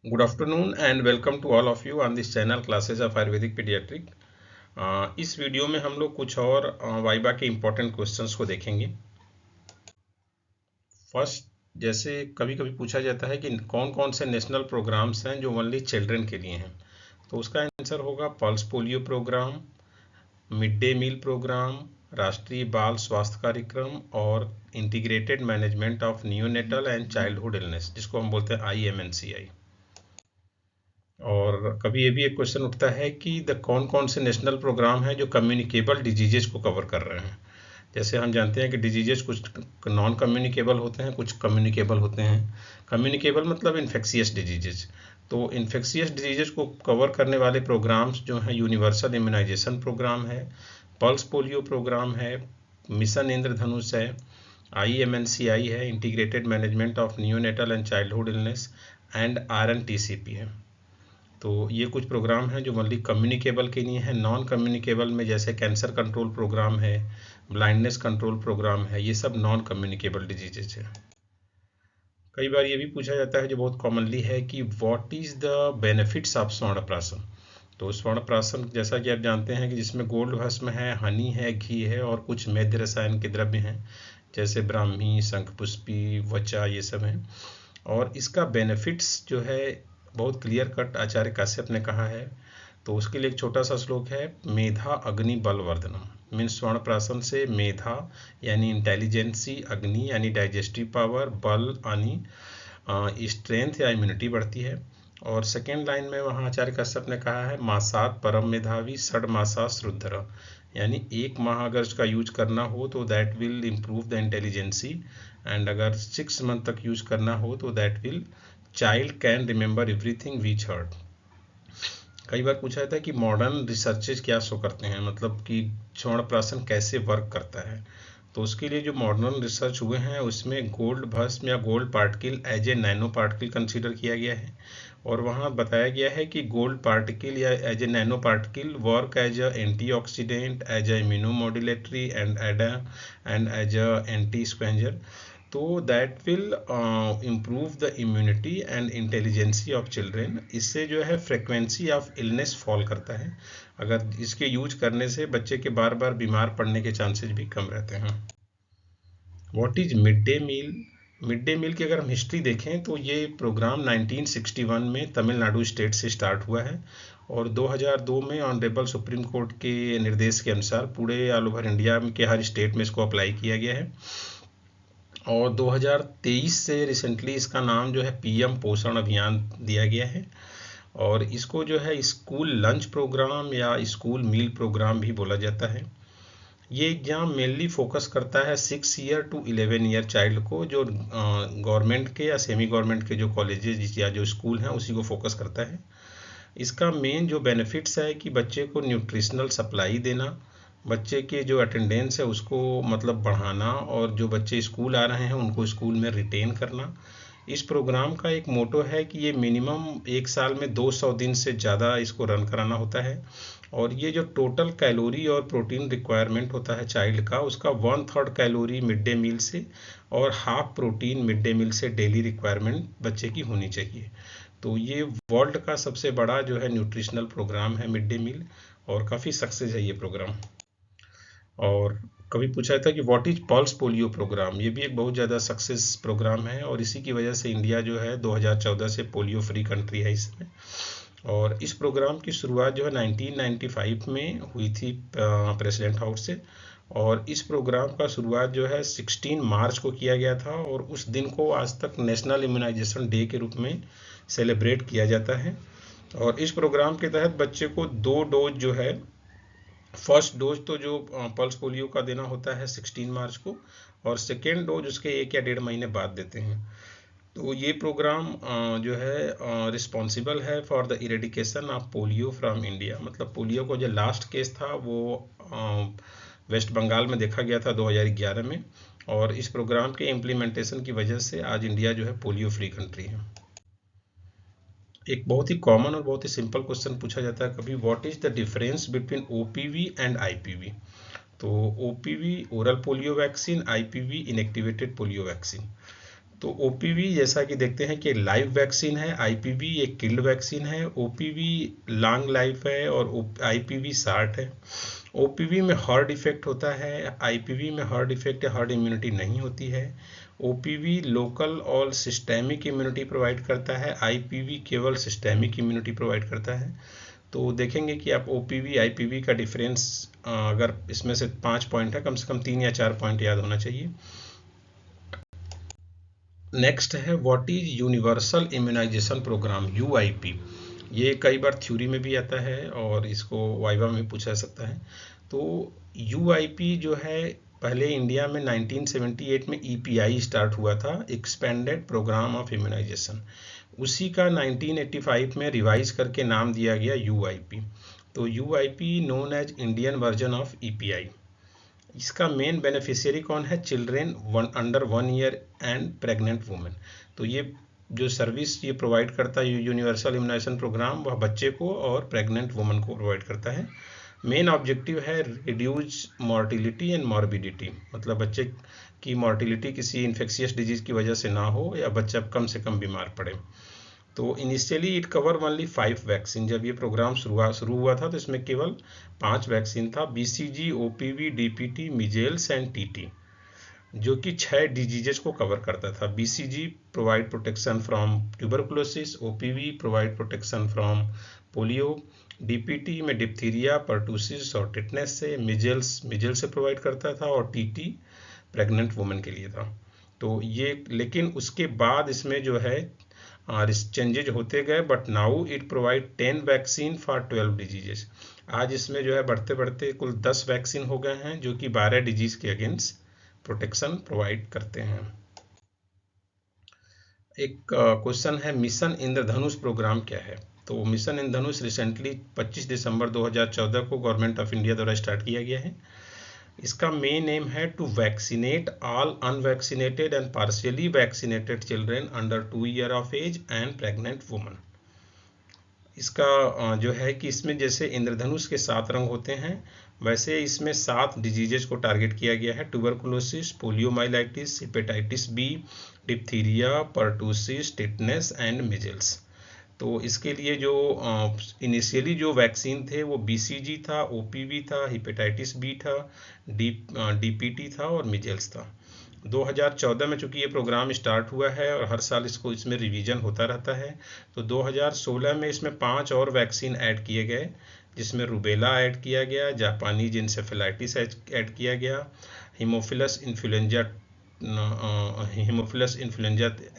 Good afternoon and welcome to all of you on this channel Classes of Ayurvedic Pediatric। इस video में हम लोग कुछ और वाइवा के इम्पोर्टेंट क्वेश्चंस को देखेंगे। फर्स्ट, जैसे कभी कभी पूछा जाता है कि कौन कौन से नेशनल प्रोग्राम्स हैं जो ओनली चिल्ड्रन के लिए हैं, तो उसका आंसर होगा pulse polio programme, mid day meal programme, राष्ट्रीय बाल स्वास्थ्य कार्यक्रम और integrated management of neonatal and childhood illness, जिसको हम बोलते हैं IMNCI। और कभी ये भी एक क्वेश्चन उठता है कि द कौन कौन से नेशनल प्रोग्राम हैं जो कम्युनिकेबल डिजीजेज को कवर कर रहे हैं। जैसे हम जानते हैं कि डिजीजेज कुछ नॉन कम्युनिकेबल होते हैं, कुछ कम्युनिकेबल होते हैं। कम्युनिकेबल मतलब इन्फेक्शियस डिजीजेज। तो इन्फेक्शियस डिजीजेज को कवर करने वाले प्रोग्राम्स जो हैं यूनिवर्सल इम्यूनाइजेशन प्रोग्राम है, पल्स पोलियो प्रोग्राम है, मिशन इंद्रधनुष है, IMNCI है, integrated management of neonatal and childhood illness and RNTCP है। तो ये कुछ प्रोग्राम हैं जो ओनली कम्युनिकेबल के लिए हैं। नॉन कम्युनिकेबल में जैसे कैंसर कंट्रोल प्रोग्राम है, ब्लाइंडनेस कंट्रोल प्रोग्राम है, ये सब नॉन कम्युनिकेबल डिजीजेज है। कई बार ये भी पूछा जाता है जो बहुत कॉमनली है कि what is the benefits of Swarnaprashan. तो स्वर्णप्राशन जैसा कि आप जानते हैं कि जिसमें गोल्ड भस्म है, हनी है, घी है और कुछ मैद्य रसायन के द्रव्य हैं जैसे ब्राह्मी, शंखपुष्पी, वचा, ये सब हैं। और इसका बेनिफिट्स जो है बहुत क्लियर कट आचार्य काश्यप ने कहा है। तो उसके लिए एक छोटा सा श्लोक है, मेधा अग्नि बल वर्धनम। मीन्स स्वर्ण प्राशन से मेधा यानी इंटेलिजेंसी, अग्नि यानी डाइजेस्टिव पावर, बल यानी स्ट्रेंथ या इम्यूनिटी बढ़ती है। और सेकेंड लाइन में वहाँ आचार्य कश्यप ने कहा है, मासात परम मेधावी षड मासा श्रुद्धर, यानी एक माह अगर उसका यूज करना हो तो that will improve the intelligence, and अगर 6 मंथ तक यूज करना हो तो that will child can remember everything which heard. कई बार पूछा जाता है कि मॉडर्न रिसर्चेज क्या शो करते हैं, मतलब कि च्यवनप्राशन कैसे वर्क करता है। तो उसके लिए जो मॉडर्न रिसर्च हुए हैं उसमें गोल्ड भस्म या gold particle as a nano particle consider किया गया है। और वहाँ बताया गया है कि गोल्ड पार्टिकल या as a nano particle work as a antioxidant, as a immunomodulatory and as a anti scavenger. तो that will improve the immunity and intelligency of children. इससे जो है फ्रिक्वेंसी ऑफ इलनेस फॉल करता है। अगर इसके use करने से बच्चे के बार बार बीमार पड़ने के चांसेस भी कम रहते हैं। What is mid day meal? Mid day meal की अगर हम हिस्ट्री देखें तो ये प्रोग्राम 1961 में तमिलनाडु स्टेट से स्टार्ट हुआ है और 2002 में ऑनरेबल सुप्रीम कोर्ट के निर्देश के अनुसार पूरे ऑल ओवर इंडिया के हर स्टेट में इसको अप्लाई किया गया है। और 2023 से रिसेंटली इसका नाम जो है PM पोषण अभियान दिया गया है। और इसको जो है स्कूल लंच प्रोग्राम या स्कूल मील प्रोग्राम भी बोला जाता है। ये एग्जाम मेनली फोकस करता है 6 ईयर टू 11 ईयर चाइल्ड को, जो गवर्नमेंट के या सेमी गवर्नमेंट के जो कॉलेजेस या जो स्कूल हैं उसी को फोकस करता है। इसका मेन जो बेनिफिट्स है कि बच्चे को न्यूट्रिशनल सप्लाई देना, बच्चे के जो अटेंडेंस है उसको मतलब बढ़ाना, और जो बच्चे स्कूल आ रहे हैं उनको स्कूल में रिटेन करना। इस प्रोग्राम का एक मोटो है कि ये मिनिमम 1 साल में 200 दिन से ज़्यादा इसको रन कराना होता है। और ये जो टोटल कैलोरी और प्रोटीन रिक्वायरमेंट होता है चाइल्ड का, उसका 1/3 कैलोरी मिड डे मील से और half protein mid day meal से डेली रिक्वायरमेंट बच्चे की होनी चाहिए। तो ये वर्ल्ड का सबसे बड़ा जो है न्यूट्रिशनल प्रोग्राम है मिड डे मील, और काफ़ी सक्सेस है ये प्रोग्राम। और कभी पूछा था कि what is pulse polio programme. ये भी एक बहुत ज़्यादा सक्सेस प्रोग्राम है और इसी की वजह से इंडिया जो है 2014 से पोलियो फ्री कंट्री है इसमें। और इस प्रोग्राम की शुरुआत जो है 1995 में हुई थी प्रेसिडेंट हाउस से। और इस प्रोग्राम का शुरुआत जो है 16 मार्च को किया गया था और उस दिन को आज तक नेशनल इम्यूनाइजेशन डे के रूप में सेलिब्रेट किया जाता है। और इस प्रोग्राम के तहत बच्चे को 2 डोज जो है, फर्स्ट डोज तो जो पल्स पोलियो का देना होता है 16 मार्च को, और सेकेंड डोज उसके 1 या 1.5 महीने बाद देते हैं। तो ये प्रोग्राम जो है रिस्पॉन्सिबल है for the eradication of polio from India. मतलब पोलियो को जो लास्ट केस था वो वेस्ट बंगाल में देखा गया था 2011 में, और इस प्रोग्राम के इम्प्लीमेंटेशन की वजह से आज इंडिया जो है पोलियो फ्री कंट्री है। एक बहुत ही कॉमन और बहुत ही सिंपल क्वेश्चन पूछा जाता है कभी, what is the difference between OPV and IPV। तो OPV oral polio vaccine, IPV inactivated polio vaccine. तो ओपीवी जैसा कि देखते हैं कि लाइव वैक्सीन है, आईपीवी एक किल्ड वैक्सीन है, ओपीवी लॉन्ग लाइफ है और आईपीवी शार्ट है। ओपीवी में हर्ड इफेक्ट होता है, आईपीवी में हर्ड इफेक्ट या हर्ड इम्यूनिटी नहीं होती है। ओपीवी लोकल और सिस्टेमिक इम्यूनिटी प्रोवाइड करता है, आईपीवी केवल सिस्टेमिक इम्यूनिटी प्रोवाइड करता है। तो देखेंगे कि आप ओपीवी आईपीवी का डिफरेंस, अगर इसमें से 5 पॉइंट है, कम से कम 3 या 4 पॉइंट याद होना चाहिए। नेक्स्ट है what is universal immunisation programme, UIP. ये कई बार थ्योरी में भी आता है और इसको वाइवा में पूछा जा सकता है। तो यूआईपी जो है पहले इंडिया में 1978 में ईपीआई स्टार्ट हुआ था, एक्सपेंडेड प्रोग्राम ऑफ इम्यूनाइजेशन। उसी का 1985 में रिवाइज करके नाम दिया गया यूआईपी। तो UIP known as Indian version of EPI. इसका मेन बेनिफिशियरी कौन है, children under 1 year and pregnant women. तो ये जो सर्विस ये प्रोवाइड करता है यूनिवर्सल इम्यूनाइजेशन प्रोग्राम, वह बच्चे को और प्रेग्नेंट वुमेन को प्रोवाइड करता है। मेन ऑब्जेक्टिव है रिड्यूस मॉर्टिलिटी एंड मॉर्बिडिटी, मतलब बच्चे की मॉर्टिलिटी किसी इन्फेक्शियस डिजीज की वजह से ना हो या बच्चा कम से कम बीमार पड़े। तो initially it cover only 5 vaccine. जब ये प्रोग्राम शुरू हुआ था तो इसमें केवल 5 वैक्सीन था, BCG, OPV, DPT, measles and TT, जो कि 6 डिजीजेस को कवर करता था। BCG provide protection from tuberculosis, OPV provide protection from polio, DPT में डिप्थीरिया, पर्टूसिस और टिटनेस से, मिजेल्स से प्रोवाइड करता था और टीटी प्रेग्नेंट वुमेन के लिए था। तो ये, लेकिन उसके बाद इसमें जो है चेंजेज होते गए, but now it provide 10 vaccine for 12 diseases. आज इसमें जो है बढ़ते बढ़ते कुल 10 वैक्सीन हो गए हैं, जो कि 12 डिजीज के अगेंस्ट प्रोटेक्शन प्रोवाइड करते हैं। एक क्वेश्चन है, मिशन इंद्रधनुष प्रोग्राम क्या है। तो मिशन इंद्रधनुष रिसेंटली 25 दिसंबर 2014 को गवर्नमेंट ऑफ इंडिया द्वारा स्टार्ट किया गया है। इसका मेन एम है to vaccinate all unvaccinated and partially vaccinated children under 2 year of age and pregnant woman. इसका जो है कि इसमें जैसे इंद्रधनुष के 7 रंग होते हैं, वैसे इसमें 7 डिजीजेज को टारगेट किया गया है, tuberculosis, poliomyelitis, hepatitis B, diphtheria, pertussis, tetanus and measles. तो इसके लिए जो इनिशियली जो वैक्सीन थे वो बीसीजी था, ओपीवी था, हेपेटाइटिस बी था, डीपीटी था और मिजेल्स था। 2014 में चूंकि ये प्रोग्राम स्टार्ट हुआ है और हर साल इसमें रिवीजन होता रहता है, तो 2016 में इसमें 5 और वैक्सीन ऐड किए गए, जिसमें रूबेला ऐड किया गया, जापानीज इंसेफेलाइटिस ऐड किया गया, हीमोफिलस इन्फ्लुएंजा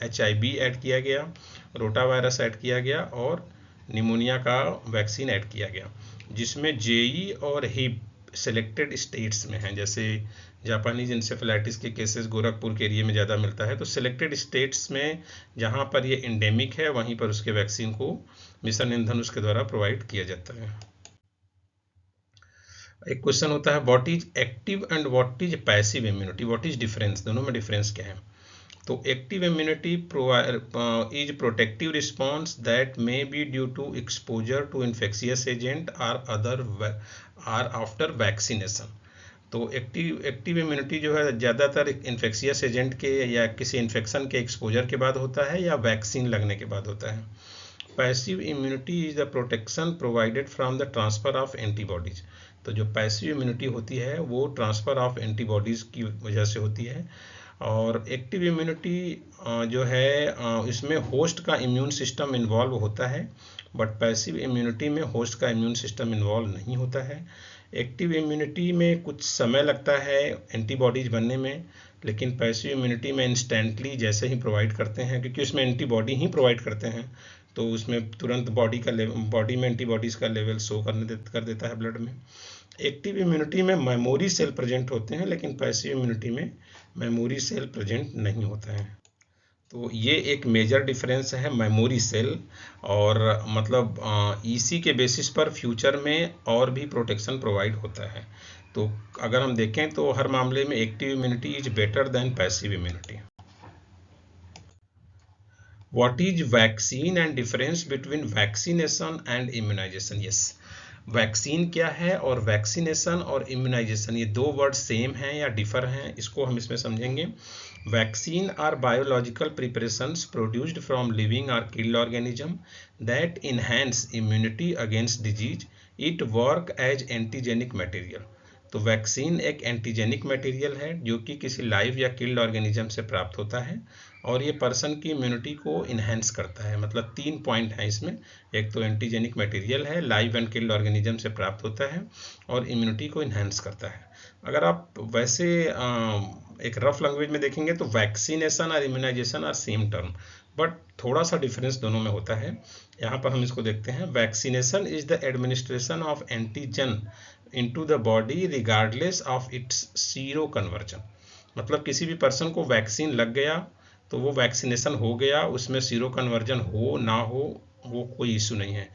HIV ऐड किया गया, रोटावायरस ऐड किया गया और निमोनिया का वैक्सीन ऐड किया गया, जिसमें जेई और हिप सेलेक्टेड स्टेट्स में हैं। जैसे जापानीज इंसेफेलाइटिस के केसेस गोरखपुर के एरिया में ज़्यादा मिलता है, तो सेलेक्टेड स्टेट्स में जहाँ पर ये एंडेमिक है वहीं पर उसके वैक्सीन को मिशन इंद्रधनुष के द्वारा प्रोवाइड किया जाता है। एक क्वेश्चन होता है what is active and what is passive immunity, what is difference, दोनों में डिफरेंस क्या है। तो active immunity is protective response that may be due to exposure to infectious agent or after vaccination. तो एक्टिव इम्यूनिटी जो है ज़्यादातर infectious agent के या किसी इन्फेक्शन के एक्सपोजर के बाद होता है या वैक्सीन लगने के बाद होता है। Passive immunity is the protection provided from the transfer of antibodies. तो जो पैसिव इम्यूनिटी होती है वो ट्रांसफर ऑफ एंटीबॉडीज की वजह से होती है। और एक्टिव इम्यूनिटी जो है इसमें होस्ट का इम्यून सिस्टम इन्वॉल्व होता है, बट पैसिव इम्यूनिटी में होस्ट का इम्यून सिस्टम इन्वॉल्व नहीं होता है। एक्टिव इम्यूनिटी में कुछ समय लगता है एंटीबॉडीज बनने में, लेकिन पैसिव इम्यूनिटी में इंस्टेंटली जैसे ही प्रोवाइड करते हैं, क्योंकि उसमें एंटीबॉडी ही प्रोवाइड करते हैं, तो उसमें तुरंत बॉडी में एंटीबॉडीज़ का लेवल शो कर देता है ब्लड में। एक्टिव इम्यूनिटी में मेमोरी सेल प्रेजेंट होते हैं, लेकिन पैसिव इम्यूनिटी में मेमोरी सेल प्रेजेंट नहीं होता है। तो ये एक मेजर डिफरेंस है मेमोरी सेल, और मतलब इसी के बेसिस पर फ्यूचर में और भी प्रोटेक्शन प्रोवाइड होता है। तो अगर हम देखें तो हर मामले में active immunity is better than passive immunity. What is vaccine and difference between vaccination and immunization? Yes, vaccine क्या है और वैक्सीनेशन और इम्यूनाइजेशन ये दो वर्ड सेम हैं या डिफर हैं, इसको हम इसमें समझेंगे। Vaccine are biological preparations produced from living or killed organism that enhance immunity against disease, it work as antigenic material. तो वैक्सीन एक एंटीजेनिक मटेरियल है जो कि किसी लाइव या किल्ड ऑर्गेनिज्म से प्राप्त होता है और ये पर्सन की इम्यूनिटी को इन्हेंस करता है। मतलब 3 पॉइंट हैं इसमें, एक तो एंटीजेनिक मटेरियल है, लाइव एंड किल्ड ऑर्गेनिज्म से प्राप्त होता है और इम्यूनिटी को इन्हेंस करता है। अगर आप वैसे एक रफ लैंग्वेज में देखेंगे तो वैक्सीनेशन और immunisation are same term, but थोड़ा सा डिफरेंस दोनों में होता है। यहाँ पर हम इसको देखते हैं। Vaccination is the administration of antigen into the body regardless of its seroconversion. मतलब किसी भी पर्सन को वैक्सीन लग गया तो वो वैक्सीनेशन हो गया, उसमें सीरो कन्वर्जन हो ना हो वो कोई इशू नहीं है।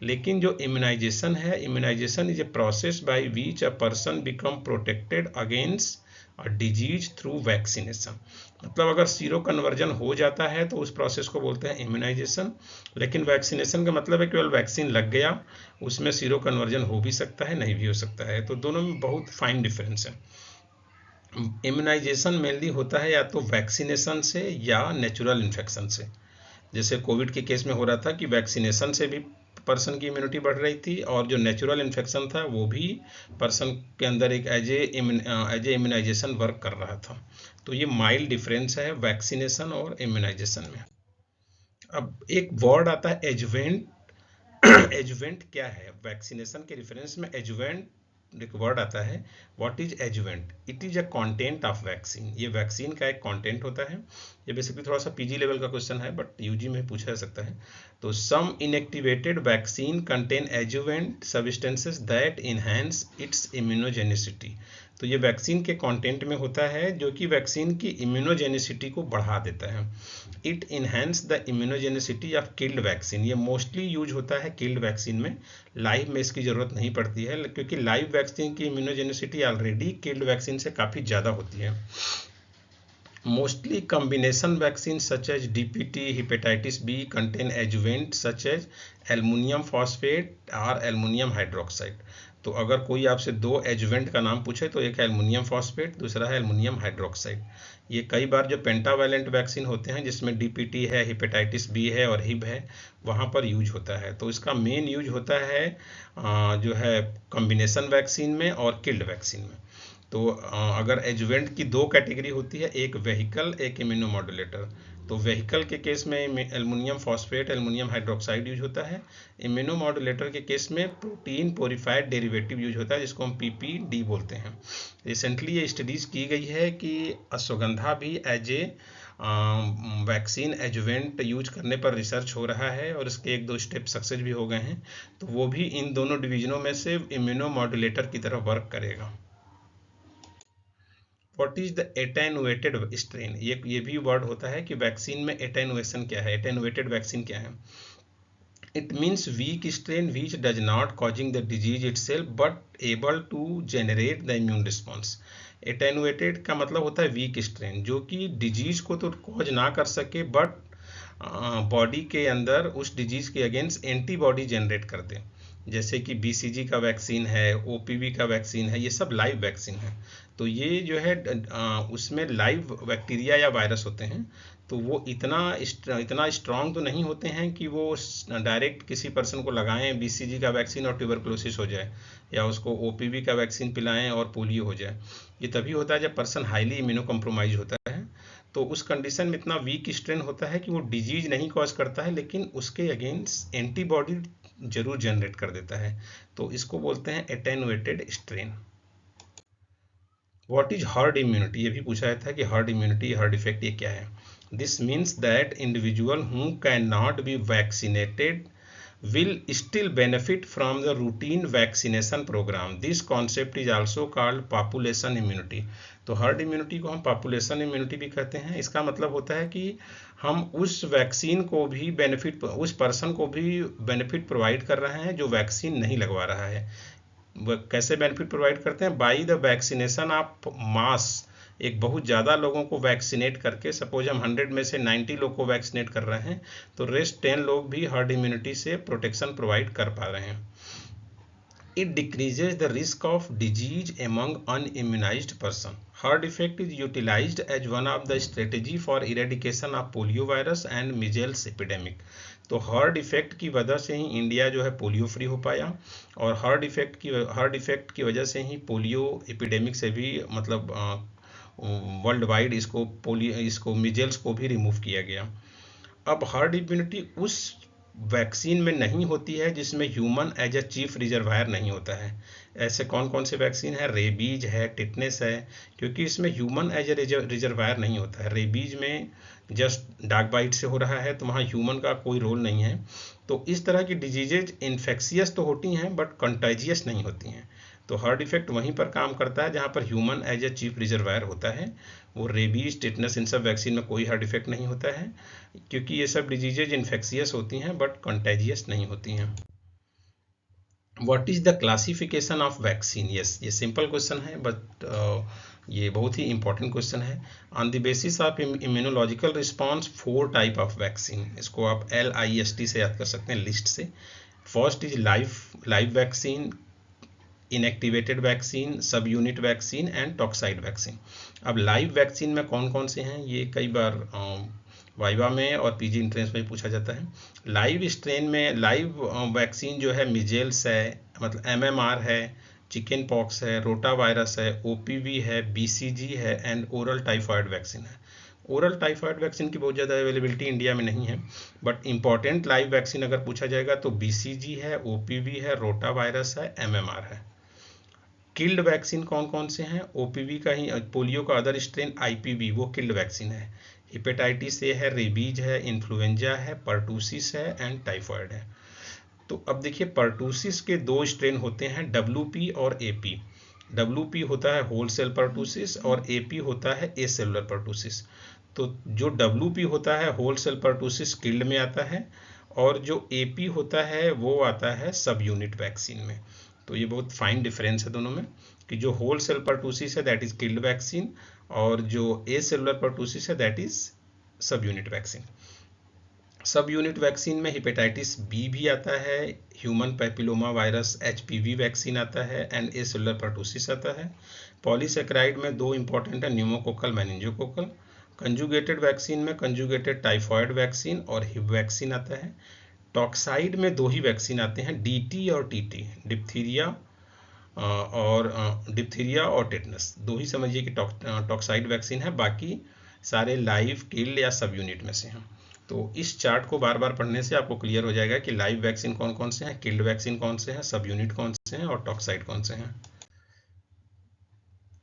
लेकिन जो इम्यूनाइजेशन है, immunisation is a process by which a person become protected against disease through vaccination. मतलब अगर सीरो कन्वर्जन हो जाता है तो उस प्रोसेस को बोलते हैं इम्यूनाइजेशन। लेकिन वैक्सीनेशन का मतलब है केवल वैक्सीन लग गया, उसमें सीरो कन्वर्जन हो भी सकता है नहीं भी हो सकता है। तो दोनों में बहुत फाइन डिफरेंस है। इम्यूनाइजेशन मेनली होता है या तो वैक्सीनेशन से या नेचुरल इन्फेक्शन से। जैसे कोविड के केस में हो रहा था कि वैक्सीनेशन से भी पर्सन की इम्यूनिटी बढ़ रही थी और जो नेचुरल इन्फेक्शन था वो भी पर्सन के अंदर एक एज ए इम्यूनाइजेशन वर्क कर रहा था। तो ये माइल्ड डिफरेंस है वैक्सीनेशन और इम्यूनाइजेशन में। अब एक वर्ड आता है एजुवेंट। एजुवेंट क्या है? वैक्सीनेशन के रेफरेंस में एजुवेंट एक वर्ड आता है। What is adjuvant? It is a content of vaccine. ये वैक्सीन का एक कंटेंट होता है। ये बेसिकली थोड़ा सा पीजी लेवल का क्वेश्चन है बट यूजी में पूछा जा सकता है। तो some inactivated vaccine contain adjuvant substances that enhance its immunogenicity. तो ये वैक्सीन के कंटेंट में होता है जो कि वैक्सीन की इम्यूनोजेनिसिटी को बढ़ा देता है। It enhance the immunogenicity of killed vaccine. ये मोस्टली यूज होता है किल्ड वैक्सीन में, लाइव में इसकी ज़रूरत नहीं पड़ती है क्योंकि लाइव वैक्सीन की इम्यूनोजेनिसिटी ऑलरेडी किल्ड वैक्सीन से काफ़ी ज़्यादा होती है। Mostly combination vaccines such as DPT, hepatitis B contain adjuvant such as aluminum phosphate और aluminum hydroxide। तो अगर कोई आपसे दो एजुवेंट का नाम पूछे तो एक है एल्युमिनियम फॉस्फेट, दूसरा है एल्युमिनियम हाइड्रोक्साइड। ये कई बार जो पेंटावैलेंट वैक्सीन होते हैं जिसमें डीपीटी है, हेपेटाइटिस बी है और हिब है, वहाँ पर यूज होता है। तो इसका मेन यूज होता है जो है कॉम्बिनेशन वैक्सीन में और किल्ड वैक्सीन में। तो अगर एजुवेंट की दो कैटेगरी होती है, एक वेहिकल एक इम्यूनोमॉड्यूलेटर। तो वेहिकल के केस में aluminium phosphate aluminium hydroxide use होता है। इम्यूनोमॉड्यूलेटर के केस में प्रोटीन पोरीफाइड डेरिवेटिव यूज होता है जिसको हम पीपीडी बोलते हैं। रिसेंटली ये स्टडीज की गई है कि अश्वगंधा भी एज ए वैक्सीन एजुवेंट यूज करने पर रिसर्च हो रहा है और इसके 1-2 स्टेप सक्सेस भी हो गए हैं। तो वो भी इन दोनों डिवीजनों में से इम्यूनोमॉड्यूलेटर की तरह वर्क करेगा। What is the attenuated strain? ये भी वर्ड होता है कि वैक्सीन में एटेनुएशन क्या है, एटेनुएटेड वैक्सीन क्या है। It means weak strain which does not causing the disease itself but able to generate the immune response. Attenuated का मतलब होता है वीक स्ट्रेन, जो कि डिजीज को तो कॉज ना कर सके बट बॉडी के अंदर उस डिजीज के अगेंस्ट एंटीबॉडी जनरेट कर दे। जैसे कि बीसीजी का वैक्सीन है, ओपीवी का वैक्सीन है, ये सब लाइव वैक्सीन है। तो ये जो है उसमें लाइव बैक्टीरिया या वायरस होते हैं, तो वो इतना स्ट्रांग तो नहीं होते हैं कि वो डायरेक्ट किसी पर्सन को लगाएं बीसीजी का वैक्सीन और ट्यूबरकुलोसिस हो जाए, या उसको ओपीवी का वैक्सीन पिलाएं और पोलियो हो जाए। ये तभी होता है जब पर्सन हाईली इम्यूनो कम्प्रोमाइज होता है। तो उस कंडीशन में इतना वीक स्ट्रेन होता है कि वो डिजीज नहीं कॉज करता है लेकिन उसके अगेंस्ट एंटीबॉडी जरूर जनरेट कर देता है। तो इसको बोलते हैं attenuated strain. What is herd immunity? ये भी पूछा था कि हर्ड इम्यूनिटी, हर्ड इफेक्ट ये क्या है। This means that individual who can not be vaccinated will still benefit from the routine vaccination program. This concept is also called population immunity. तो herd immunity को हम पॉपुलेशन इम्यूनिटी भी कहते हैं। इसका मतलब होता है कि हम उस वैक्सीन को भी बेनिफिट, उस पर्सन को भी बेनिफिट प्रोवाइड कर रहे हैं जो वैक्सीन नहीं लगवा रहा है। कैसे बेनिफिट प्रोवाइड करते हैं? By the vaccination of mass. एक बहुत ज़्यादा लोगों को वैक्सीनेट करके, सपोज हम 100 में से 90 लोग को वैक्सीनेट कर रहे हैं तो रेस्ट 10 लोग भी हर्ड इम्यूनिटी से प्रोटेक्शन प्रोवाइड कर पा रहे हैं। It decreases the risk of disease among unimmunized person. Herd effect is utilized as one of the strategy for eradication of poliovirus and measles epidemic. तो हर्ड इफेक्ट की वजह से ही India जो है पोलियो फ्री हो पाया, और हर्ड इफेक्ट की वजह से ही पोलियो एपिडेमिक से भी मतलब वर्ल्ड वाइड इसको मिजेल्स को भी रिमूव किया गया। अब हर्ड इम्यूनिटी उस वैक्सीन में नहीं होती है जिसमें human as a chief reservoir नहीं होता है। ऐसे कौन कौन से वैक्सीन है? रेबीज है, टिटनेस है, क्योंकि इसमें ह्यूमन एज ए रिजर्वायर नहीं होता है। रेबीज में जस्ट डार्क बाइट से हो रहा है, तो वहाँ ह्यूमन का कोई रोल नहीं है। तो इस तरह की डिजीजेज इन्फेक्शियस तो होती हैं बट कंटाजियस नहीं होती हैं। तो हर्ड इफेक्ट वहीं पर काम करता है जहाँ पर human as a chief reservoir होता है। वो रेबीज, टिटनेस, इन सब वैक्सीन में कोई हर्ड इफेक्ट नहीं होता है, क्योंकि ये सब डिजीजेज इन्फेक्शियस होती हैं बट कंटेजियस नहीं होती हैं। What is the classification of vaccine? Yes, ये सिंपल क्वेश्चन है बट ये बहुत ही इंपॉर्टेंट क्वेश्चन है। On the basis of immunological response 4 type of vaccine, इसको आप LIST से याद कर सकते हैं, लिस्ट से। First is live vaccine, inactivated vaccine, सब unit vaccine and toxoid vaccine. अब लाइव वैक्सीन में कौन कौन से हैं, ये कई बार वाइवा में और PG एंट्रेंस में पूछा जाता है। लाइव स्ट्रेन में लाइव वैक्सीन जो है मिजेल्स है, मतलब MMR है, चिकन पॉक्स है, रोटा वायरस है, OPV है, BCG है एंड ओरल टाइफाइड वैक्सीन है। ओरल टाइफाइड वैक्सीन की बहुत ज़्यादा अवेलेबिलिटी इंडिया में नहीं है, बट इंपॉर्टेंट लाइव वैक्सीन अगर पूछा जाएगा तो BCG है, OPV है, रोटा वायरस है, MMR है। किल्ड वैक्सीन कौन कौन से हैं? OPV का ही, पोलियो का अदर स्ट्रेन IPV, वो किल्ड वैक्सीन है। हेपेटाइटिस A है, रेबीज है, इन्फ्लुएंजा है, पर्टूसिस है एंड टाइफाइड है। तो अब देखिए, पर्टूसिस के 2 स्ट्रेन होते हैं, WP और AP। WP होता है होल सेल पर्टूसिस और AP होता है एसेलुलर पर्टूसिस। तो जो WP होता है होल सेल पर्टूसिस किल्ड में आता है, और जो AP होता है वो आता है सब यूनिट वैक्सीन में। तो ये बहुत फाइन डिफरेंस है दोनों में, कि जो होल सेल पर्टूसिस है दैट इज किल्ड वैक्सीन, और जो एसेलुलर पर्टूसिस है दैट इज सब यूनिट वैक्सीन। सब यूनिट वैक्सीन में हेपेटाइटिस B भी आता है, human papilloma virus HPV vaccine आता है एंड एसेलुलर पर्टूसिस आता है। पॉलीसेकेराइड में 2 इंपॉर्टेंट है, न्यूमोकोकल, मेनिंजोकोकल। कंजुगेटेड वैक्सीन में कंजुगेटेड टाइफॉइड वैक्सीन और हिब वैक्सीन आता है। टॉक्साइड में 2 ही वैक्सीन आते हैं, DT और TT, डिप्थीरिया और टेटनस, 2 ही समझिए कि टॉक्साइड वैक्सीन है, बाकी सारे लाइव, किल्ड या सब यूनिट में से हैं। तो इस चार्ट को बार बार पढ़ने से आपको क्लियर हो जाएगा कि लाइव वैक्सीन कौन कौन से हैं, किल्ड वैक्सीन कौन से हैं, सब यूनिट कौन से हैं और टॉक्साइड कौन से हैं।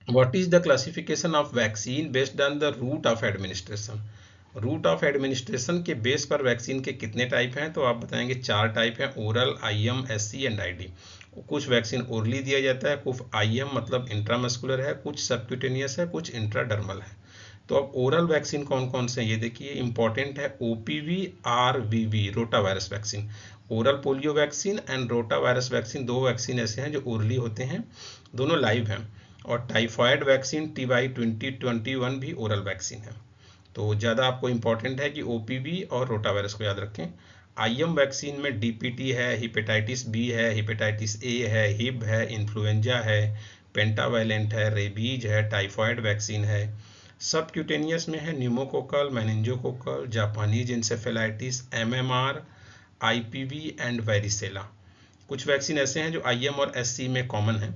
What is the classification of vaccine based on the route of administration? Route of administration के बेस पर वैक्सीन के कितने टाइप हैं? तो आप बताएंगे 4 टाइप हैं, oral, IM, SC and ID। कुछ वैक्सीन ओरली दिया जाता है, कुछ IM मतलब इंट्रामस्कुलर है, कुछ सबक्यूटेनियस है, कुछ इंट्राडर्मल है। तो अब ओरल वैक्सीन कौन कौन से हैं ये देखिए, इंपॉर्टेंट है OPV, RVV, rota virus vaccine. Oral polio vaccine and rota virus vaccine, 2 vaccine ऐसे हैं जो ओरली होते हैं, दोनों लाइव हैं। और टाइफाइड वैक्सीन TY2021 भी ओरल वैक्सीन है। तो ज़्यादा आपको इंपॉर्टेंट है कि OPV और रोटा वायरस को याद रखें। IM वैक्सीन में DPT है, हेपेटाइटिस B है, हेपेटाइटिस A है, हिब है, इन्फ्लुएंजा है, पेंटावैलेंट है, रेबीज है, टाइफाइड वैक्सीन है। सबक्यूटेनियस में है pneumococcal, meningococcal, Japanese encephalitis, MMR, IPV and varicella. कुछ वैक्सीन ऐसे हैं जो IM और SC में कॉमन है।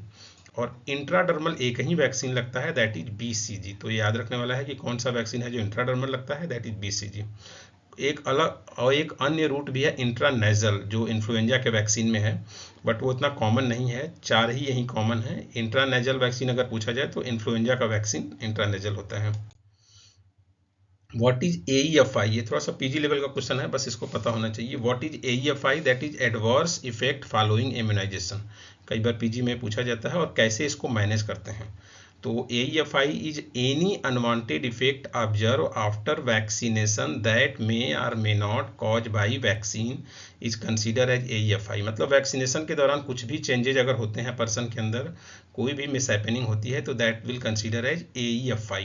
और इंट्राडर्मल एक ही वैक्सीन लगता है, दैट इज BCG। तो ये याद रखने वाला है कि कौन सा वैक्सीन है जो इंट्राडर्मल लगता है, दैट इज BCG। एक अलग और एक अन्य रूट भी है इंट्रानेजल, जो इन्फ्लुएंजा के वैक्सीन में है, बट वो इतना कॉमन नहीं है, 4 ही यही कॉमन है। इंट्रानेजल वैक्सीन अगर पूछा जाए तो इन्फ्लुएंजा का वैक्सीन इंट्रानेजल होता है। What is AEFI? ये थोड़ा सा PG लेवल का क्वेश्चन है, बस इसको पता होना चाहिए। What is AEFI? That is adverse effect following immunisation. कई बार PG में पूछा जाता है, और कैसे इसको मैनेज करते हैं। तो AEFI is any unwanted effect observe after vaccination that may or may not cause by vaccine is consider as AEFI। मतलब वैक्सीनेशन के दौरान कुछ भी चेंजेज अगर होते हैं पर्सन के अंदर, कोई भी मिसहैपनिंग होती है, तो that will consider as AEFI,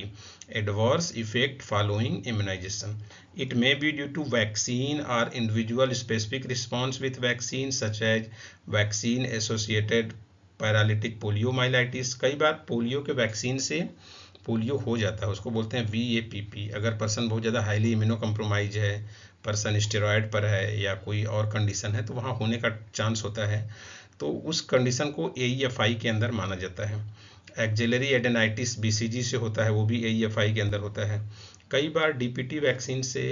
adverse effect following immunisation. It may be due to vaccine or individual specific response with vaccine such as vaccine associated paralytic poliomyelitis. कई बार पोलियो के वैक्सीन से पोलियो हो जाता है, उसको बोलते हैं VAPP। अगर पर्सन बहुत ज़्यादा हाईली इम्यूनो कम्प्रोमाइज है, पर्सन स्टेरॉयड पर है या कोई और कंडीशन है, तो वहाँ होने का चांस होता है, तो उस कंडीशन को AEFI के अंदर माना जाता है। एक्जेलरी एडेनाइटिस BCG से होता है, वो भी AEFI के अंदर होता है। कई बार DPT वैक्सीन से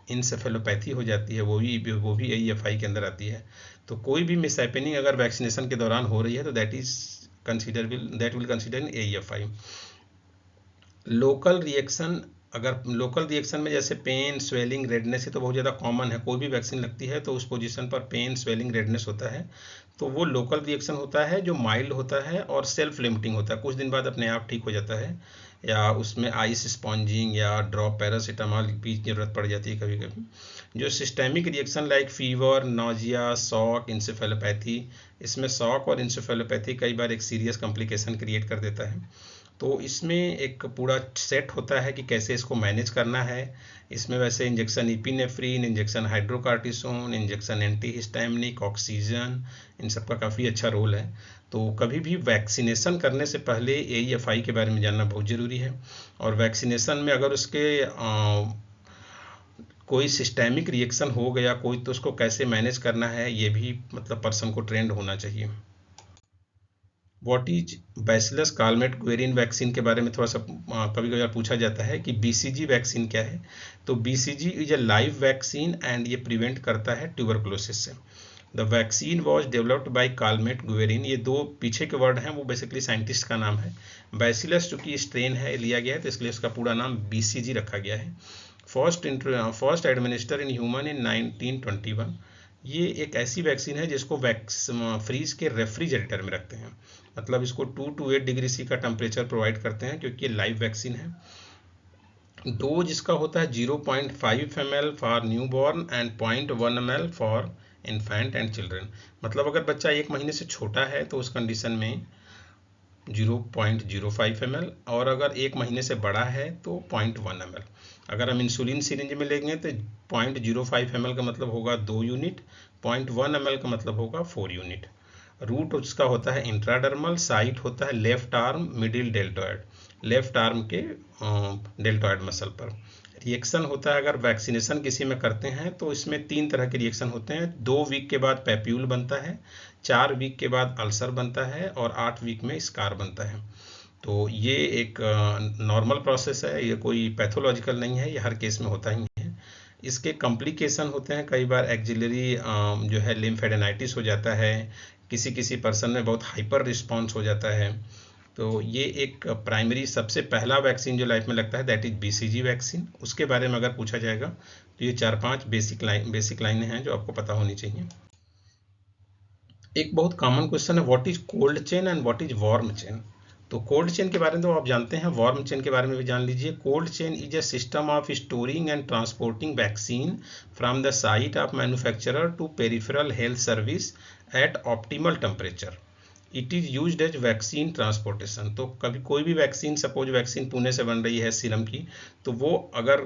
इंसेफेलोपैथी हो जाती है, वो भी AEFI के अंदर आती है। तो कोई भी मिसहैपनिंग अगर वैक्सीनेशन के दौरान हो रही है तो that will consider in AEFI। Local reaction, अगर लोकल रिएक्शन में जैसे पेन, स्वेलिंग, रेडनेस, ये तो बहुत ज़्यादा कॉमन है, कोई भी वैक्सीन लगती है तो उस पोजीशन पर पेन, स्वेलिंग, रेडनेस होता है, तो वो लोकल रिएक्शन होता है जो माइल्ड होता है और सेल्फ लिमिटिंग होता है, कुछ दिन बाद अपने आप ठीक हो जाता है, या उसमें आइस स्पॉन्जिंग या ड्रॉप पैरासीटामॉल की जरूरत पड़ जाती है कभी कभी। जो systemic reaction like fever, nausea, shock, encephalopathy, इसमें शॉक और इंसेफेलोपैथी कई बार एक सीरियस कॉम्प्लिकेशन क्रिएट कर देता है। तो इसमें एक पूरा सेट होता है कि कैसे इसको मैनेज करना है। इसमें वैसे injection epinephrine, injection hydrocortisone, injection antihistaminic, oxygen, इन सब का काफ़ी अच्छा रोल है। तो कभी भी वैक्सीनेशन करने से पहले AEFI के बारे में जानना बहुत ज़रूरी है। और वैक्सीनेशन में अगर उसके कोई सिस्टेमिक रिएक्शन हो गया कोई, तो उसको कैसे मैनेज करना है, ये भी मतलब पर्सन को ट्रेंड होना चाहिए। What is bacillus Calmette ग्वेरिन vaccine के बारे में थोड़ा सा कभी कभी पूछा जाता है कि BCG वैक्सीन क्या है। तो BCG is a live vaccine and ये प्रिवेंट करता है ट्यूबरकुलोसिस से। The vaccine was developed by Calmette ग्वेरिन, ये दो पीछे के वर्ड हैं, वो बेसिकली साइंटिस्ट का नाम है। बैसिलस चूंकि स्ट्रेन है लिया गया है, तो इसलिए इसका पूरा नाम BCG रखा गया है। First administer in human in 1921। ये एक ऐसी वैक्सीन है जिसको फ्रीज के रेफ्रिजरेटर में रखते हैं, मतलब इसको 2 to 8 डिग्री C का टेम्परेचर प्रोवाइड करते हैं, क्योंकि ये लाइव वैक्सीन है। डोज इसका होता है 0.5 ml for new born and 0.1 ml for infant and children. मतलब अगर बच्चा 1 महीने से छोटा है तो उस कंडीशन में 0.05 ml, और अगर 1 महीने से बड़ा है तो 0.1 ml। अगर हम इंसुलिन सिरिंज में लेंगे तो 0.05 ml का मतलब होगा 2 यूनिट, 0.1 ml का मतलब होगा 4 यूनिट। रूट उसका होता है इंट्राडर्मल, साइट होता है left arm, middle deltoid, left arm के डेल्टॉयड मसल पर। रिएक्शन होता है अगर वैक्सीनेशन किसी में करते हैं तो इसमें 3 तरह के रिएक्शन होते हैं। 2 वीक के बाद पैप्यूल बनता है, 4 वीक के बाद अल्सर बनता है, और 8 वीक में स्कार बनता है। तो ये एक नॉर्मल प्रोसेस है, ये कोई पैथोलॉजिकल नहीं है, ये हर केस में होता ही है। इसके कॉम्प्लिकेशन होते हैं, कई बार एक्जिलरी जो है लिम्फेडेनाइटिस हो जाता है, किसी किसी पर्सन में बहुत हाइपर रिस्पॉन्स हो जाता है। तो ये एक प्राइमरी सबसे पहला वैक्सीन जो लाइफ में लगता है दैट इज BCG वैक्सीन। उसके बारे में अगर पूछा जाएगा तो ये 4-5 बेसिक लाइनें हैं जो आपको पता होनी चाहिए। एक बहुत कॉमन क्वेश्चन है, what is cold chain and what is warm chain. तो कोल्ड चेन के बारे में तो आप जानते हैं, वार्म चेन के बारे में भी जान लीजिए। Cold chain is a system of storing and transporting vaccine from the site of manufacturer to peripheral health service at optimal temperature. It is used as vaccine transportation. तो कभी कोई भी वैक्सीन, सपोज वैक्सीन पुणे से बन रही है serum की, तो वो अगर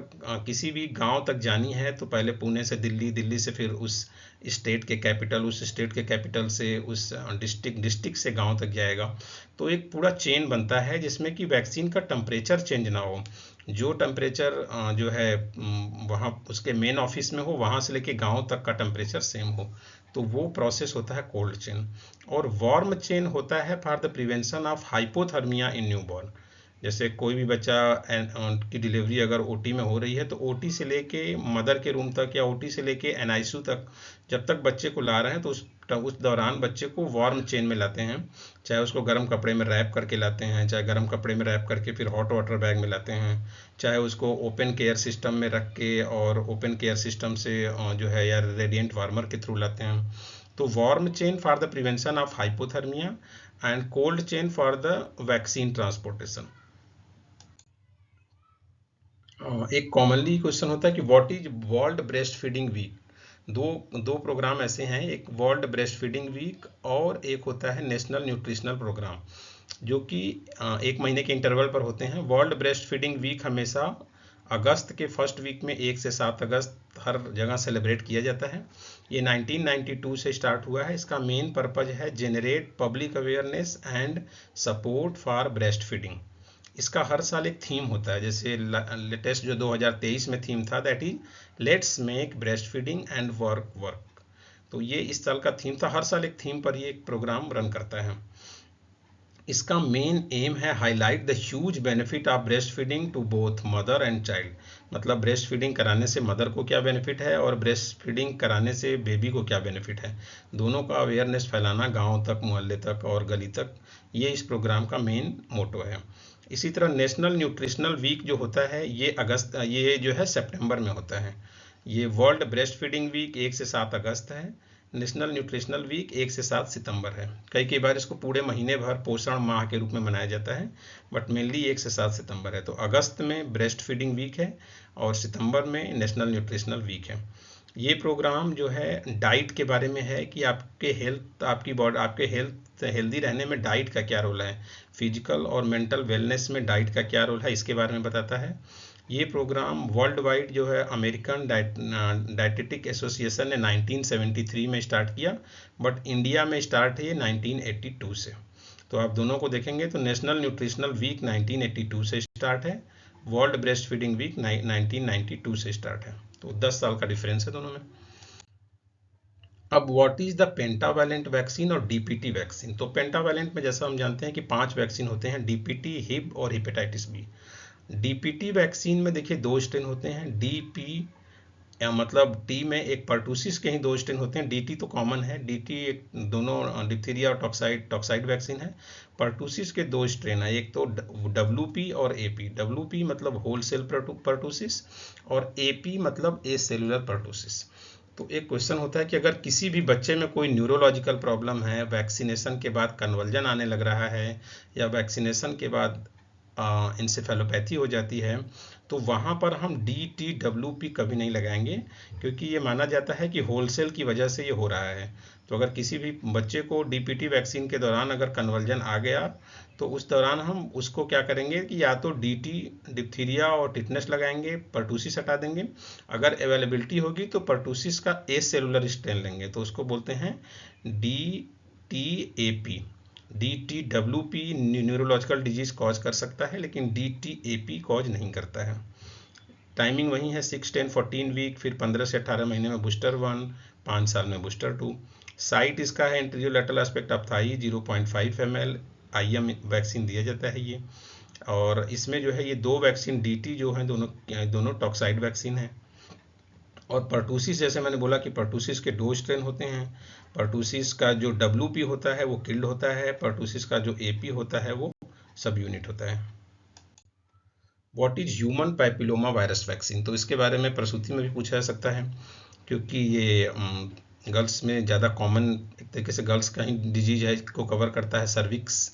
किसी भी गांव तक जानी है तो पहले पुणे से दिल्ली, दिल्ली से फिर उस स्टेट के कैपिटल, उस स्टेट के कैपिटल से उस डिस्ट्रिक्ट से गांव तक जाएगा। तो एक पूरा चेन बनता है जिसमें कि वैक्सीन का टेम्परेचर चेंज ना हो। जो टेम्परेचर जो है वहाँ उसके मेन ऑफिस में हो, वहाँ से लेके गांव तक का टेम्परेचर सेम हो, तो वो प्रोसेस होता है कोल्ड चेन। और वार्म चेन होता है for the prevention of hypothermia in newborn. जैसे कोई भी बच्चा की डिलीवरी अगर OT में हो रही है तो OT से लेके मदर के रूम तक या OT से लेके NICU तक जब तक बच्चे को ला रहे हैं तो उस दौरान बच्चे को वार्म चेन में लाते हैं। चाहे उसको गर्म कपड़े में रैप करके लाते हैं, चाहे गर्म कपड़े में रैप करके फिर हॉट वाटर बैग में लाते हैं, चाहे उसको ओपन केयर सिस्टम में रख के और ओपन केयर सिस्टम से जो है या रेडिएंट वार्मर के थ्रू लाते हैं। तो warm chain for the prevention of hypothermia and cold chain for the vaccine transportation. एक कॉमनली क्वेश्चन होता है कि what is world breastfeeding week. दो प्रोग्राम ऐसे हैं, एक वर्ल्ड ब्रेस्ट फीडिंग वीक और एक होता है नेशनल न्यूट्रिशनल प्रोग्राम, जो कि एक महीने के इंटरवल पर होते हैं। वर्ल्ड ब्रेस्ट फीडिंग वीक हमेशा अगस्त के फर्स्ट वीक में 1 से 7 अगस्त हर जगह सेलिब्रेट किया जाता है। ये 1992 से स्टार्ट हुआ है। इसका मेन पर्पज है generate public awareness and support for breast feeding. इसका हर साल एक थीम होता है, जैसे लेटेस्ट जो 2023 में थीम था that is let's make breast feeding and work. तो ये इस साल का थीम था। हर साल एक थीम पर ये एक प्रोग्राम रन करता है। इसका मेन एम है highlight the huge benefit of breast feeding to both mother and child. मतलब ब्रेस्ट फीडिंग कराने से मदर को क्या बेनिफिट है और ब्रेस्ट फीडिंग कराने से बेबी को क्या बेनिफिट है, दोनों का अवेयरनेस फैलाना गांव तक, मोहल्ले तक और गली तक, ये इस प्रोग्राम का मेन मोटो है। इसी तरह नेशनल न्यूट्रिशनल वीक जो होता है ये जो है सितंबर में होता है। ये वर्ल्ड ब्रेस्ट फीडिंग वीक 1 से 7 अगस्त है। नेशनल न्यूट्रिशनल वीक 1 से 7 सितंबर है। कई बार इसको पूरे महीने भर पोषण माह के रूप में मनाया जाता है, बट मेनली 1 से 7 सितंबर है। तो अगस्त में ब्रेस्ट फीडिंग वीक है और सितंबर में नेशनल न्यूट्रिशनल वीक है। ये प्रोग्राम जो है डाइट के बारे में है कि आपके हेल्थ हेल्दी रहने में डाइट का क्या रोल है, फिजिकल और मेंटल वेलनेस में डाइट का क्या रोल है, इसके बारे में बताता है। ये प्रोग्राम वर्ल्ड वाइड जो है अमेरिकन डाइटेटिक एसोसिएशन ने 1973 में स्टार्ट किया, बट इंडिया में स्टार्ट है ये 1982 से। तो आप दोनों को देखेंगे तो नेशनल न्यूट्रिशनल वीक 1982 से स्टार्ट है, वर्ल्ड ब्रेस्ट फीडिंग वीक 1992 से स्टार्ट है। तो 10 साल का डिफरेंस है दोनों में। अब what is the pentavalent vaccine और डीपीटी वैक्सीन। तो पेंटावैलेंट में जैसा हम जानते हैं कि 5 वैक्सीन होते हैं, डीपीटी, हिब और हेपेटाइटिस बी। डीपीटी वैक्सीन में देखिए 2 स्ट्रेन होते हैं। डीपी मतलब टी में एक पर्टूसिस के ही 2 स्ट्रेन होते हैं। डीटी तो कॉमन है, डीटी एक दोनों डिप्थीरिया और टॉक्साइड वैक्सीन है। पर्टूसिस के 2 स्ट्रेन है, एक तो डब्ल्यूपी और एपी। डब्ल्यूपी मतलब होल सेल पर्टूसिस और एपी मतलब ए सेलुलर पर्टूसिस। तो एक क्वेश्चन होता है कि अगर किसी भी बच्चे में कोई न्यूरोलॉजिकल प्रॉब्लम है, वैक्सीनेशन के बाद कन्वर्जन आने लग रहा है या वैक्सीनेशन के बाद इंसेफेलोपैथी हो जाती है, तो वहाँ पर हम DTWP कभी नहीं लगाएंगे, क्योंकि ये माना जाता है कि होलसेल की वजह से ये हो रहा है। तो अगर किसी भी बच्चे को DPT वैक्सीन के दौरान अगर कन्वर्जन आ गया, तो उस दौरान हम उसको क्या करेंगे कि या तो DT डिप्थीरिया और टिटनेस लगाएंगे, पर्टूसिस हटा देंगे। अगर अवेलेबिलिटी होगी तो पर्टूसिस का ए सेलुलर स्ट्रेन लेंगे, तो उसको बोलते हैं DTAP। DTWP neurological disease cause कर सकता है, लेकिन DTAP कॉज नहीं करता है। टाइमिंग वही है 6, 10, 14 वीक, फिर 15 से 18 महीने में बूस्टर 1, 5 साल में बूस्टर 2। साइट इसका है anterolateral aspect of thigh, 0.5 ml IM vaccine दिया जाता है ये। और इसमें जो है ये 2 वैक्सीन DT जो है दोनों टॉक्साइड वैक्सीन है। और पर्टूसिस, जैसे मैंने बोला कि पर्टूसिस के 2 स्ट्रेन होते हैं। पर्टूसिस का जो WP होता है वो किल्ड होता है, पर्टूसिस का जो AP होता है वो सब यूनिट होता है। What is human papilloma virus vaccine. तो इसके बारे में प्रसूति में भी पूछा जा सकता है, क्योंकि ये गर्ल्स में ज़्यादा कॉमन एक तरीके से गर्ल्स का ही डिजीज है, को कवर करता है। सर्विक्स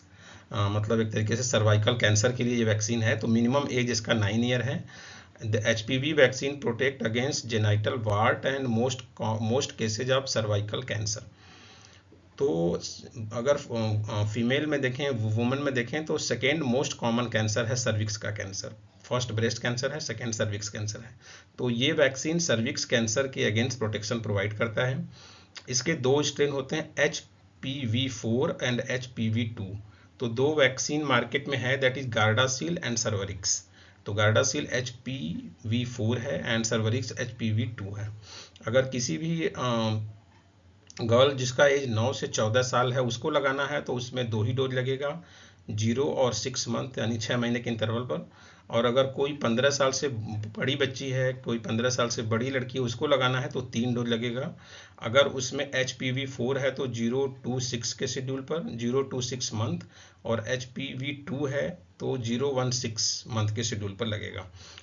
मतलब एक तरीके से सर्वाइकल कैंसर के लिए ये वैक्सीन है। तो मिनिमम एज इसका 9 ईयर है। The HPV vaccine protect against genital wart and most cases of cervical cancer। तो अगर फीमेल में देखें, वुमेन में देखें, तो सेकेंड मोस्ट कॉमन कैंसर है सर्विक्स का कैंसर। फर्स्ट ब्रेस्ट कैंसर है, सेकेंड सर्विक्स कैंसर है। तो ये वैक्सीन सर्विक्स कैंसर के अगेंस्ट प्रोटेक्शन प्रोवाइड करता है। इसके 2 स्ट्रेन होते हैं, HPV4 एंड HPV2। तो 2 वैक्सीन मार्केट में है, that is Gardasil and Cervarix. तो गार्डासिल HPV4 है एंड सर्वरिक्स HPV2 है। अगर किसी भी गर्ल जिसका एज 9 से 14 साल है उसको लगाना है तो उसमें 2 ही डोज लगेगा, 0 और 6 मंथ यानी 6 महीने के इंटरवल पर। और अगर कोई 15 साल से बड़ी बच्ची है, कोई 15 साल से बड़ी लड़की है, उसको लगाना है तो 3 डोज लगेगा। अगर उसमें HPV4 है तो 0 to 6 के शेड्यूल पर, 0 to 6 मंथ, और HPV2 है तो 0-1-6 मंथ के शेड्यूल पर लगेगा।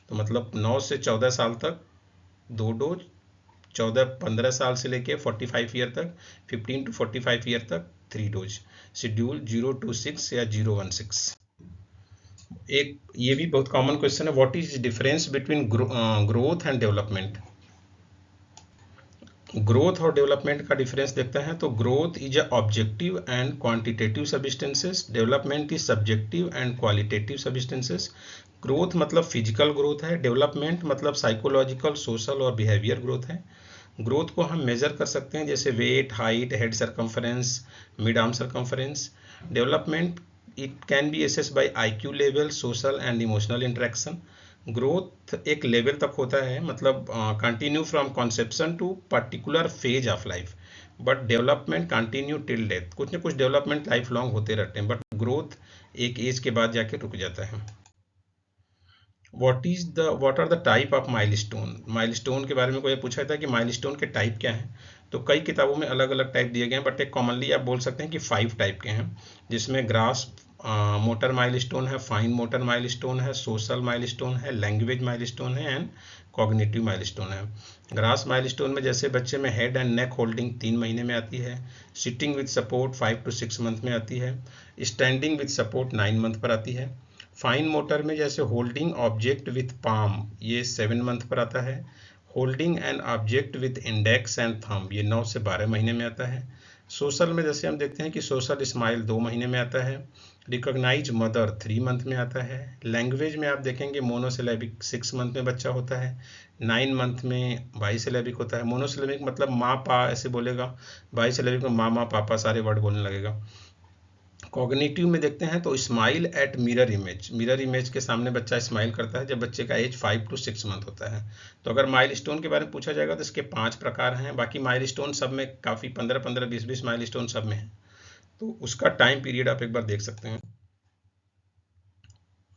तो मतलब 9 से 14 साल तक 2 डोज, 15 साल से लेके 45 ईयर तक, 15 to 45 ईयर तक 3 डोज। शेड्यूल 026 या 016। एक ये भी बहुत कॉमन क्वेश्चन है, what is difference between growth and development. Growth और डेवलपमेंट का डिफरेंस देखते हैं तो growth is a objective and quantitative substances, development is subjective and qualitative substances. Growth मतलब फिजिकल ग्रोथ है, डेवलपमेंट मतलब साइकोलॉजिकल, सोशल और बिहेवियर ग्रोथ है। ग्रोथ को हम मेजर कर सकते हैं जैसे weight, height, head circumference, mid arm circumference. Development it can be assessed by IQ level, social and emotional interaction. Growth एक लेवल तक होता है, मतलब continue from conception to particular phase of life, but development continue till death. कुछ न कुछ development life long होते रहते हैं, बट ग्रोथ एक एज के बाद जाके रुक जाता है। What are the type of milestone. Milestone के बारे में कोई पूछा था कि माइलस्टोन के टाइप क्या हैं, तो कई किताबों में अलग अलग टाइप दिए गए हैं, बट एक कॉमनली आप बोल सकते हैं कि 5 टाइप के हैं, जिसमें ग्रास मोटर माइलस्टोन है, फाइन मोटर माइलस्टोन है, सोशल माइलस्टोन है, लैंग्वेज माइलस्टोन है एंड कॉग्निटिव माइलस्टोन है। ग्रास माइलस्टोन में जैसे बच्चे में हेड एंड नेक होल्डिंग 3 महीने में आती है, sitting with support 5 to 6 month में आती है, स्टैंडिंग विद सपोर्ट 9 मंथ पर आती है। फाइन मोटर में जैसे होल्डिंग ऑब्जेक्ट विथ पाम ये 7 मंथ पर आता है, holding an object with index and thumb ये 9 से 12 महीने में आता है। सोशल में जैसे हम देखते हैं कि सोशल स्माइल 2 महीने में आता है, रिकॉग्नाइज मदर 3 मंथ में आता है। लैंग्वेज में आप देखेंगे मोनोसिलेबिक 6 मंथ में बच्चा होता है, 9 मंथ में बाईसिलेबिक होता है। मोनोसिलेबिक मतलब माँ पा ऐसे बोलेगा, बाईसिलेबिक में मामा पापा सारे वर्ड बोलने लगेगा। कॉग्निटिव में देखते हैं तो smile at mirror image, mirror image के सामने बच्चा स्माइल करता है जब बच्चे का एज 5 to 6 मंथ होता है। तो अगर माइलस्टोन के बारे में पूछा जाएगा तो इसके 5 प्रकार हैं, बाकी माइलस्टोन सब में काफ़ी 15-15, 20-20 माइलस्टोन सब में है, तो उसका टाइम पीरियड आप एक बार देख सकते हैं।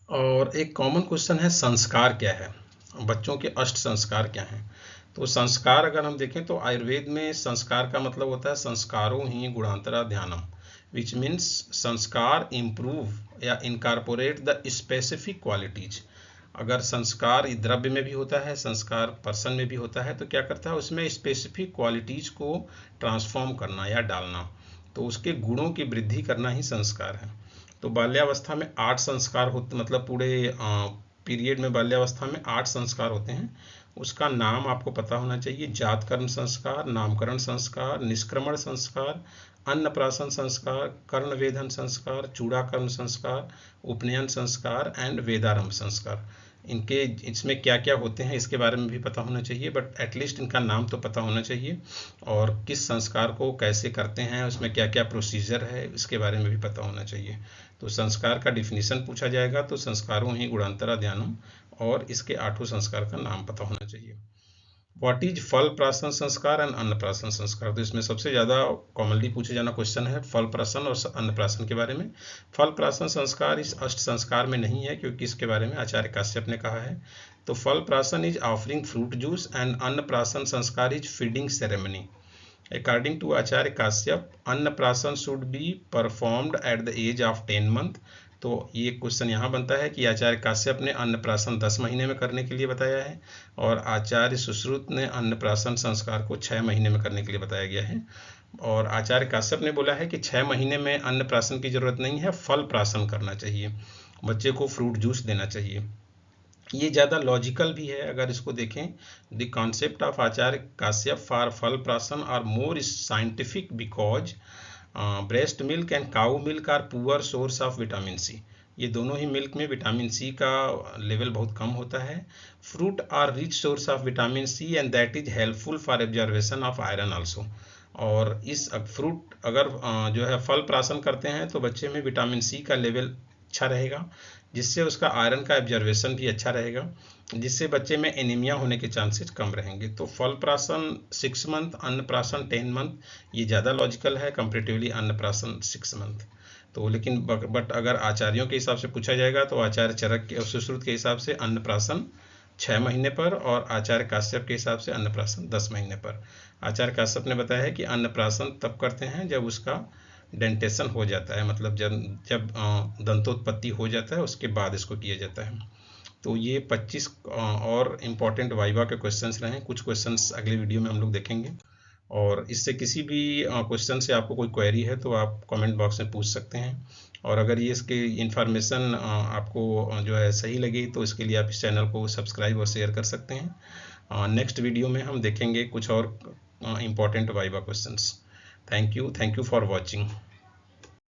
और एक कॉमन क्वेश्चन है संस्कार क्या है, बच्चों के अष्ट संस्कार क्या हैं। तो संस्कार अगर हम देखें तो आयुर्वेद में संस्कार का मतलब होता है संस्कारों ही गुणांतरा ध्यानम, विच मीन्स संस्कार इम्प्रूव या इनकारपोरेट द स्पेसिफिक क्वालिटीज। अगर संस्कार द्रव्य में भी होता है, संस्कार पर्सन में भी होता है, तो क्या करता है उसमें स्पेसिफिक क्वालिटीज को ट्रांसफॉर्म करना या डालना, तो उसके गुणों की वृद्धि करना ही संस्कार है। तो बाल्यावस्था में 8 संस्कार होते, मतलब पूरे पीरियड में बाल्यावस्था में 8 संस्कार होते हैं। उसका नाम आपको पता होना चाहिए, जात कर्म संस्कार, नामकरण संस्कार, निष्क्रमण संस्कार, अन्नप्राशन संस्कार, कर्णवेधन संस्कार, चूड़ाकर्म संस्कार, उपनयन संस्कार एंड वेदारंभ संस्कार। इनके इसमें क्या क्या होते हैं इसके बारे में भी पता होना चाहिए, बट एटलीस्ट इनका नाम तो पता होना चाहिए, और किस संस्कार को कैसे करते हैं, उसमें क्या क्या प्रोसीजर है इसके बारे में भी पता होना चाहिए। तो संस्कार का डिफिनीशन पूछा जाएगा तो संस्कारों ही गुणांतरा ध्यानम, और इसके 8 संस्कार का नाम पता होना चाहिए। व्हाट इज फल प्राशन संस्कार एंड अन्नप्राशन संस्कार। तो इसमें सबसे ज़्यादा कॉमनली पूछे जाना क्वेश्चन है फल प्राशन और अन्नप्राशन के बारे में। फल प्राशन संस्कार इस अष्ट संस्कार में नहीं है, क्योंकि इसके बारे में आचार्य काश्यप ने कहा है। तो phal prashan is offering fruit juice and annaprashan sanskar is feeding ceremony. According to Acharya Kashyap, annaprashan should be performed at the age of 10 month. तो ये क्वेश्चन यहाँ बनता है कि आचार्य काश्यप ने अन्नप्राशन 10 महीने में करने के लिए बताया है, और आचार्य सुश्रुत ने अन्नप्राशन संस्कार को 6 महीने में करने के लिए बताया गया है। और आचार्य काश्यप ने बोला है कि 6 महीने में अन्नप्राशन की जरूरत नहीं है, फल प्राशन करना चाहिए, बच्चे को फ्रूट जूस देना चाहिए। ये ज़्यादा लॉजिकल भी है अगर इसको देखें। The concept of Acharya Kashyap for फल प्राशन are more scientific because breast milk and cow milk are poor source of vitamin C. ये दोनों ही मिल्क में विटामिन सी का लेवल बहुत कम होता है। Fruit are rich source of vitamin C and that is helpful for absorption of iron also. और इस फ्रूट अगर जो है फल प्राशन करते हैं तो बच्चे में विटामिन सी का लेवल अच्छा रहेगा, जिससे उसका आयरन का एब्जॉर्वेशन भी अच्छा रहेगा, जिससे बच्चे में एनीमिया होने के चांसेस कम रहेंगे। तो फल प्राशन 6 मंथ, अन्नप्राशन 10 मंथ, ये ज़्यादा लॉजिकल है कंपेरेटिवली अन्नप्राशन 6 मंथ। तो लेकिन बट अगर आचार्यों के हिसाब से पूछा जाएगा तो आचार्य चरक के और सुश्रुत के हिसाब से अन्नप्राशन 6 महीने पर, और आचार्य काश्यप के हिसाब से अन्नप्राशन 10 महीने पर। आचार्य काश्यप ने बताया है कि अन्नप्राशन तब करते हैं जब उसका डेंटेशन हो जाता है, मतलब जब दंतोत्पत्ति हो जाता है उसके बाद इसको किया जाता है। तो ये 25 और इम्पॉर्टेंट वाइवा के क्वेश्चंस रहे हैं। कुछ क्वेश्चंस अगले वीडियो में हम लोग देखेंगे, और इससे किसी भी क्वेश्चन से आपको कोई क्वेरी है तो आप कमेंट बॉक्स में पूछ सकते हैं। और अगर ये इसकी इन्फॉर्मेशन आपको जो है सही लगी तो इसके लिए आप इस चैनल को सब्सक्राइब और शेयर कर सकते हैं। नेक्स्ट वीडियो में हम देखेंगे कुछ और important viva questions. Thank you for watching.